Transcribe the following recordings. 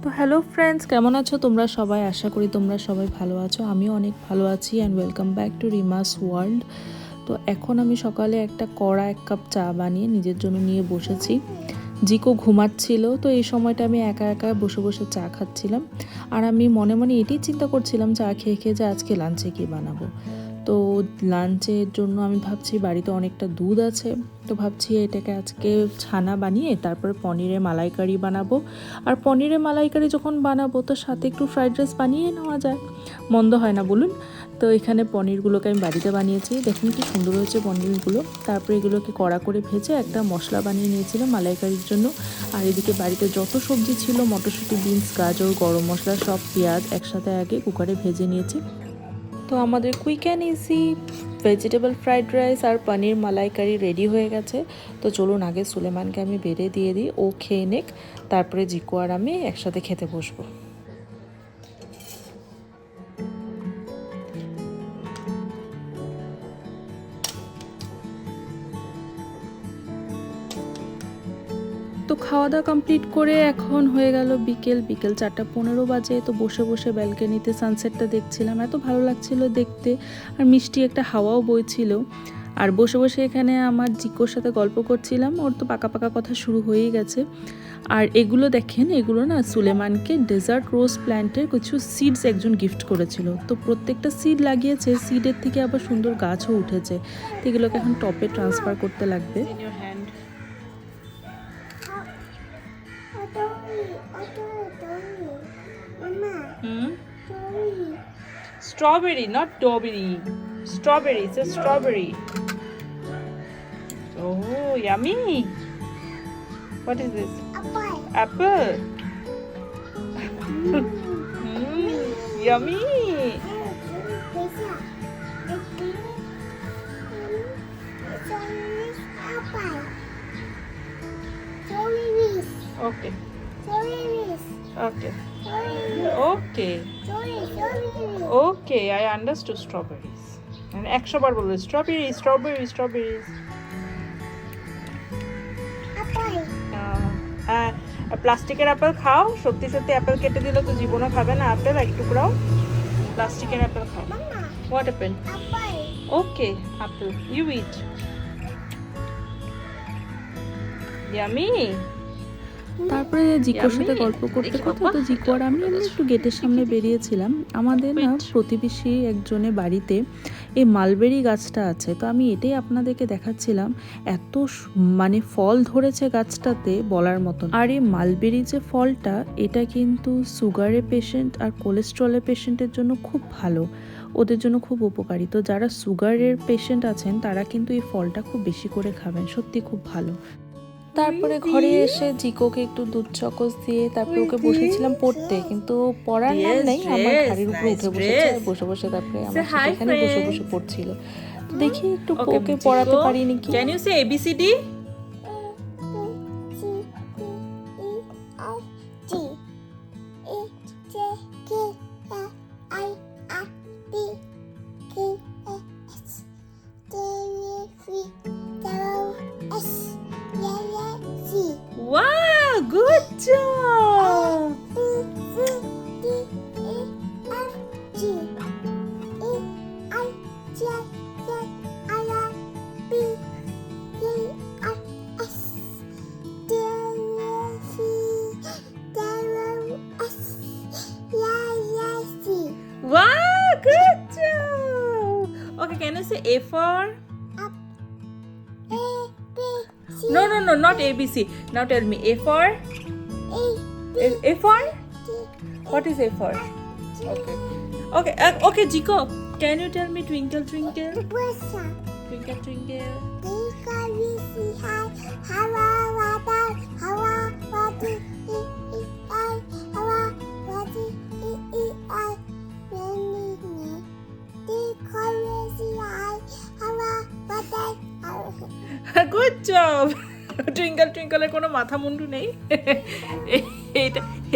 তো hello friends, কেমন আছো তোমরা সবাই? আশা করি তোমরা সবাই ভালো আছো। আমিও অনেক ভালো আছি and welcome back to রিমাস world. তো এখন আমি সকালে একটা কড়া 1 কাপ চা বানিয়ে নিজের জন্য নিয়ে বসেছি। জিকো ঘুমাচ্ছিল, তো এই সময়টা আমি একা একা বসে বসে চা খাচ্ছিলাম। আর আমি মনে মনে এটাই চিন্তা করছিলাম চা খেয়ে খেয়ে যে আজকে লাঞ্চে কী বানাবো। তো লাঞ্চের জন্য আমি ভাবছি বাড়িতে অনেকটা দুধ আছে, তো ভাবছি এটাকে আজকে ছানা বানিয়ে তারপরে পনিরের মালাইকারি বানাবো। আর পনিরের মালাইকারি যখন বানাবো তো সাথে একটু ফ্রাইড রাইস বানিয়ে নেওয়া যায়, মন্দ হয় না বলুন। তো এখানে পনিরগুলোকে আমি বাড়িতে বানিয়েছি, দেখুন কি সুন্দর হয়েছে পনিরগুলো। তারপরে এগুলোকে কড়া করে ভেজে একটা মশলা বানিয়ে নিয়েছিলাম মালাইকারির জন্য। আর এদিকে বাড়িতে যত সবজি ছিল, মটরশুঁটি, বিনস, গাজর, গরম মশলা, সব পেঁয়াজ একসাথে আগে কুকারে ভেজে নিয়েছি। তো আমাদের quick and easy vegetable fried rice আর পনির মালাইকারি রেডি হয়ে গেছে। তো চলুন আগে সুলেমানকে আমি বেড়ে দিয়ে দিই, ও খেয়ে নেক, তারপরে জিকো আর আমি একসাথে খেতে বসবো। তো খাওয়া দাওয়া কমপ্লিট করে এখন হয়ে গেল বিকেল 4:15 বাজে। তো বসে বসে ব্যালকনিতে সানসেটটা দেখছিলাম, এত ভালো লাগছিল দেখতে, আর মিষ্টি একটা হাওয়াও বইছিল। আর বসে বসে এখানে আমার জিকোর সাথে গল্প করছিলাম, ওর তো পাকা পাকা কথা শুরু হয়েই গেছে। আর এগুলো দেখেন, এগুলো না সুলেমানকে ডেজার্ট রোজ প্ল্যান্টের কিছু সিডস একজন গিফট করেছিল। তো প্রত্যেকটা সিড লাগিয়েছে, সিডের থেকে আবার সুন্দর গাছও উঠেছে। তো এগুলোকে এখন টপে ট্রান্সফার করতে লাগবে। Strawberry, not strawberry. Strawberry, it's a strawberry. Oh, yummy. What is this? Apple. Yummy. Okay. Okay. Okay. Okay, I understood strawberries. And 100 বার বলবে strawberries, strawberries, strawberries. প্লাস্টিকের অ্যাপেল খাও? সত্যি সত্যি অ্যাপেল কেটে দিলে তো জীবনে খাবে না অ্যাপেল, এক টুকরাও। প্লাস্টিকের অ্যাপেল খাও। What apple? Okay, apple you eat. Yummy. তারপরে জিকোর সাথে গল্প করতে করতে তো জিকো আর আমি একটু গেটের সামনে বেরিয়েছিলাম। আমাদের না প্রতিবেশী একজনের বাড়িতে এই মালবেরি গাছটা আছে, তো আমি এটাই আপনাদেরকে দেখাচ্ছিলাম। এত মানে ফল ধরেছে গাছটাতে বলার মতন। আর এই মালবেরি যে ফলটা, এটা কিন্তু সুগারের পেশেন্ট আর কোলেস্ট্রলের পেশেন্টের জন্য খুব ভালো, ওদের জন্য খুব উপকারী। তো যারা সুগারের পেশেন্ট আছেন তারা কিন্তু এই ফলটা খুব বেশি করে খাবেন, সত্যি খুব ভালো। তারপরে ঘরে এসে জিকোকে একটু দুধ চকোস দিয়ে তারপরে ওকে বসেছিলাম পড়তে, কিন্তু পড়ার নাম নেই, আমার ঘাড়ির উপর উঠে বসেছে, বসে বসে তারপরে আমার সাথে এখানে বসে বসে পড়ছিল। তো দেখি একটু ওকে পড়াতে পারি নাকি। Can you say ABCD? Wow, good job. Wow, good job. Okay, can you say A for? No, not ABC. Now tell me A for? A for? What is A for? Okay, Jiko. Can you tell me twinkle, twinkle? Twinkle, twinkle. Good job. Twinkle টুইঙ্কলের কোনো মাথা মুন্ডু নেই।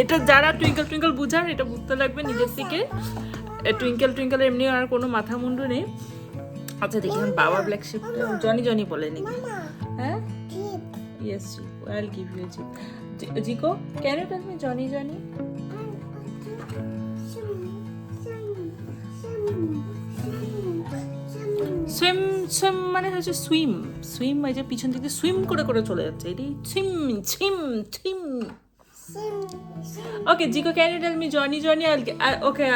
এটা যারা twinkle twinkle বুঝার, এটা বুঝতে লাগবে নিজের থেকে। টুইঙ্কল টুইঙ্কলের এমনি আর কোনো মাথা মুন্ডু নেই। আচ্ছা দেখুন বাবা ব্ল্যাক শিপ জনি জনি বলে নাকি? হ্যাঁ, yes, I'll give you a jeep. Jiko, can you tell me Johnny Johnny? Swim swim মানে হচ্ছে সুইম সুইম, এই যে পিছন দিকে সুইম করে করে চলে যাচ্ছে, এটি সুইম ছিম ছিম। Okay, Jiko, can you tell me Johnny, Johnny? Okay,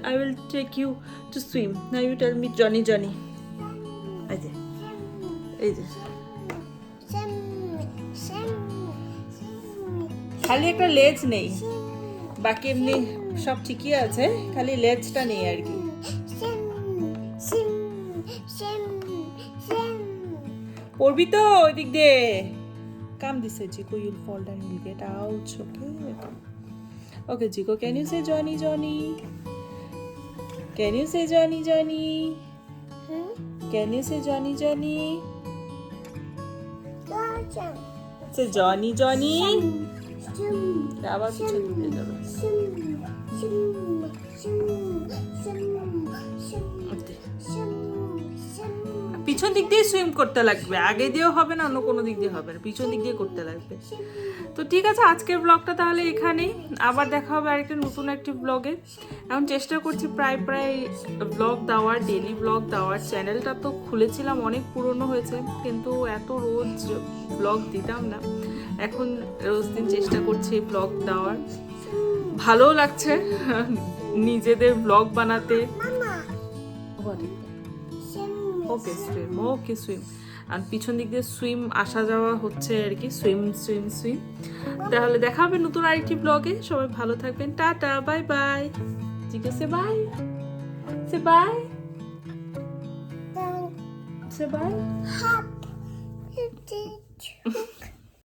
I will take you to swim. Now you tell me Johnny, Johnny. এই যে খালি একটা লেজ নেই, বাকি এমনি সব ঠিকই আছে, খালি লেজটা নেই আর কি। পড়বি তো ওই দিক দিয়ে। কাম দিছে জিকো, you'll fall down, you'll get out, okay? Okay, Jiko, can you say Johnny, Johnny? Can you say Johnny, Johnny? Can you say Johnny, Johnny? Say Johnny, Johnny. আবার পিছন দিকে যাবে। পিছন দিক দিয়ে সুইম করতে লাগবে, আগে দিয়েও হবে না, অন্য কোনো দিক দিয়ে হবে না, পিছন দিক দিয়ে করতে লাগবে। তো ঠিক আছে, আজকের ব্লগটা তাহলে এখানেই, আবার দেখা হবে আরেকটা নতুন একটি ব্লগে। এখন চেষ্টা করছি প্রায় ব্লগ দেওয়ার, ডেলি ব্লগ দেওয়ার। চ্যানেলটা তো খুলেছিলাম, অনেক পুরনো হয়েছে, কিন্তু এত রোজ ব্লগ দিতাম না, এখন রোজ দিন চেষ্টা করছি ব্লগ দেওয়ার। ভালোও লাগছে নিজেদের ব্লগ বানাতে। ওকে সুইম, আর পিছন দিক দিয়ে সুইম আসা যাওয়া হচ্ছে আর কি, সুইম। তাহলে দেখা হবে নতুন আরেকটি ব্লগে। সবাই ভালো থাকবেন, টাটা, বাই বাই। ঠিক আছে, bye, say bye, say by.